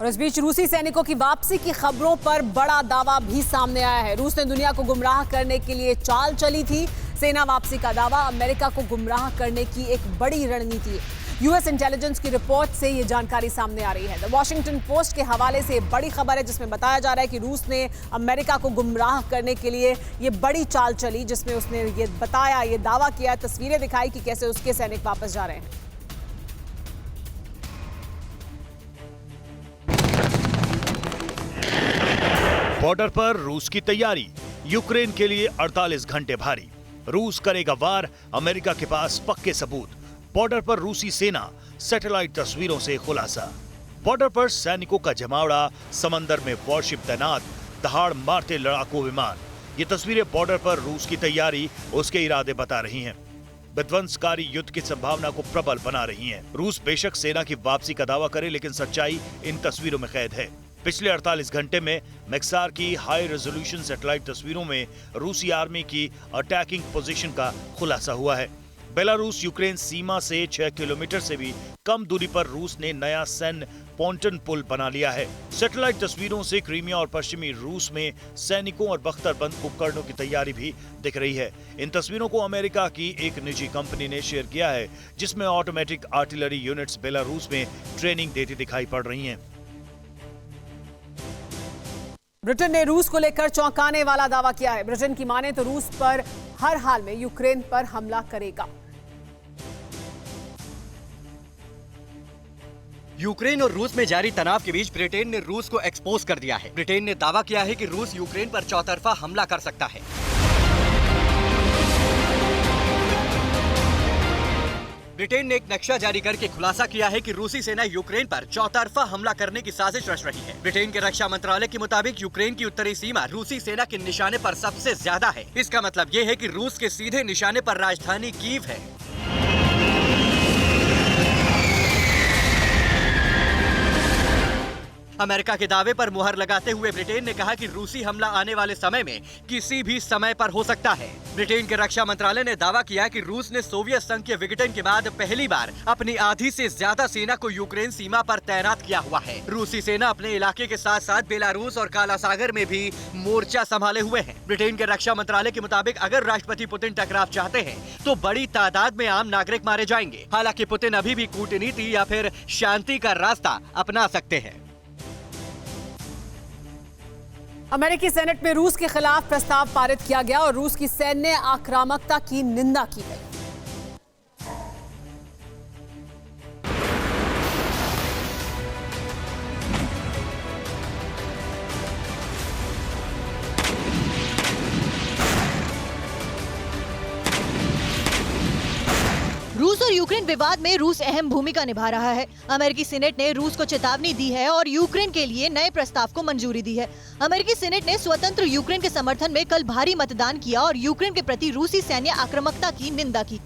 और इस बीच रूसी सैनिकों की वापसी की खबरों पर बड़ा दावा भी सामने आया है। रूस ने दुनिया को गुमराह करने के लिए चाल चली थी। सेना वापसी का दावा अमेरिका को गुमराह करने की एक बड़ी रणनीति है। यूएस इंटेलिजेंस की रिपोर्ट से ये जानकारी सामने आ रही है। द वॉशिंगटन पोस्ट के हवाले से बड़ी खबर है जिसमें बताया जा रहा है कि रूस ने अमेरिका को गुमराह करने के लिए ये बड़ी चाल चली, जिसमें उसने ये बताया, ये दावा किया, तस्वीरें दिखाई कि कैसे उसके सैनिक वापस जा रहे हैं। बॉर्डर पर रूस की तैयारी, यूक्रेन के लिए 48 घंटे भारी। रूस करेगा वार, अमेरिका के पास पक्के सबूत। बॉर्डर पर रूसी सेना, सैटेलाइट तस्वीरों से खुलासा। बॉर्डर पर सैनिकों का जमावड़ा, समंदर में वॉरशिप तैनात, दहाड़ मारते लड़ाकू विमान। ये तस्वीरें बॉर्डर पर रूस की तैयारी, उसके इरादे बता रही हैं। विध्वंसकारी युद्ध की संभावना को प्रबल बना रही हैं। रूस बेशक सेना की वापसी का दावा करे, लेकिन सच्चाई इन तस्वीरों में कैद है। पिछले 48 घंटे में मैक्सार की हाई रेजोल्यूशन सैटेलाइट तस्वीरों में रूसी आर्मी की अटैकिंग पोजीशन का खुलासा हुआ है। बेलारूस यूक्रेन सीमा से 6 किलोमीटर से भी कम दूरी पर रूस ने नया सैन्य पोंटन पुल बना लिया है। सैटेलाइट तस्वीरों से क्रीमिया और पश्चिमी रूस में सैनिकों और बख्तरबंद उपकरणों की तैयारी भी दिख रही है। इन तस्वीरों को अमेरिका की एक निजी कंपनी ने शेयर किया है, जिसमें ऑटोमेटिक आर्टिलरी यूनिट्स बेलारूस में ट्रेनिंग देती दिखाई पड़ रही हैं। ब्रिटेन ने रूस को लेकर चौंकाने वाला दावा किया है। ब्रिटेन की माने तो रूस पर हर हाल में यूक्रेन पर हमला करेगा। यूक्रेन और रूस में जारी तनाव के बीच ब्रिटेन ने रूस को एक्सपोज कर दिया है। ब्रिटेन ने दावा किया है कि रूस यूक्रेन पर चौतरफा हमला कर सकता है। ब्रिटेन ने एक नक्शा जारी करके खुलासा किया है कि रूसी सेना यूक्रेन पर चौतरफा हमला करने की साजिश रच रही है। ब्रिटेन के रक्षा मंत्रालय के मुताबिक यूक्रेन की उत्तरी सीमा रूसी सेना के निशाने पर सबसे ज्यादा है। इसका मतलब ये है कि रूस के सीधे निशाने पर राजधानी कीव है। अमेरिका के दावे पर मुहर लगाते हुए ब्रिटेन ने कहा कि रूसी हमला आने वाले समय में किसी भी समय पर हो सकता है। ब्रिटेन के रक्षा मंत्रालय ने दावा किया कि रूस ने सोवियत संघ के विघटन के बाद पहली बार अपनी आधी से ज्यादा सेना को यूक्रेन सीमा पर तैनात किया हुआ है। रूसी सेना अपने इलाके के साथ साथ बेलारूस और काला सागर में भी मोर्चा संभाले हुए है। ब्रिटेन के रक्षा मंत्रालय के मुताबिक अगर राष्ट्रपति पुतिन टकराव चाहते हैं तो बड़ी तादाद में आम नागरिक मारे जाएंगे। हालांकि पुतिन अभी भी कूटनीति या फिर शांति का रास्ता अपना सकते हैं। अमेरिकी सेनेट में रूस के खिलाफ प्रस्ताव पारित किया गया और रूस की सैन्य आक्रामकता की निंदा की गई। रूस और यूक्रेन विवाद में रूस अहम भूमिका निभा रहा है। अमेरिकी सीनेट ने रूस को चेतावनी दी है और यूक्रेन के लिए नए प्रस्ताव को मंजूरी दी है। अमेरिकी सीनेट ने स्वतंत्र यूक्रेन के समर्थन में कल भारी मतदान किया और यूक्रेन के प्रति रूसी सैन्य आक्रामकता की निंदा की।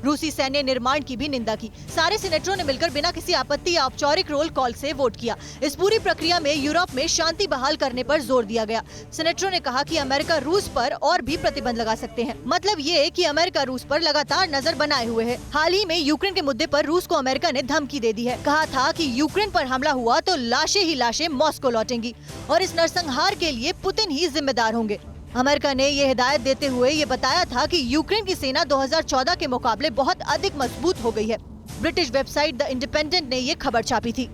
रूसी सैन्य निर्माण की भी निंदा की। सारे सीनेटरों ने मिलकर बिना किसी आपत्ति या औपचारिक रोल कॉल से वोट किया। इस पूरी प्रक्रिया में यूरोप में शांति बहाल करने पर जोर दिया गया। सीनेटरों ने कहा कि अमेरिका रूस पर और भी प्रतिबंध लगा सकते हैं। मतलब ये कि अमेरिका रूस पर लगातार नजर बनाए हुए है। हाल ही में यूक्रेन के मुद्दे पर रूस को अमेरिका ने धमकी दे दी है। कहा था कि यूक्रेन पर हमला हुआ तो लाशें ही लाशें मॉस्को लौटेंगी और इस नरसंहार के लिए पुतिन ही जिम्मेदार होंगे। अमेरिका ने ये हिदायत देते हुए ये बताया था कि यूक्रेन की सेना 2014 के मुकाबले बहुत अधिक मजबूत हो गई है। ब्रिटिश वेबसाइट द इंडिपेंडेंट ने ये खबर छापी थी।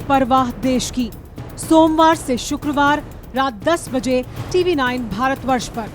परवाह देश की, सोमवार से शुक्रवार रात 10 बजे TV9 भारतवर्ष पर।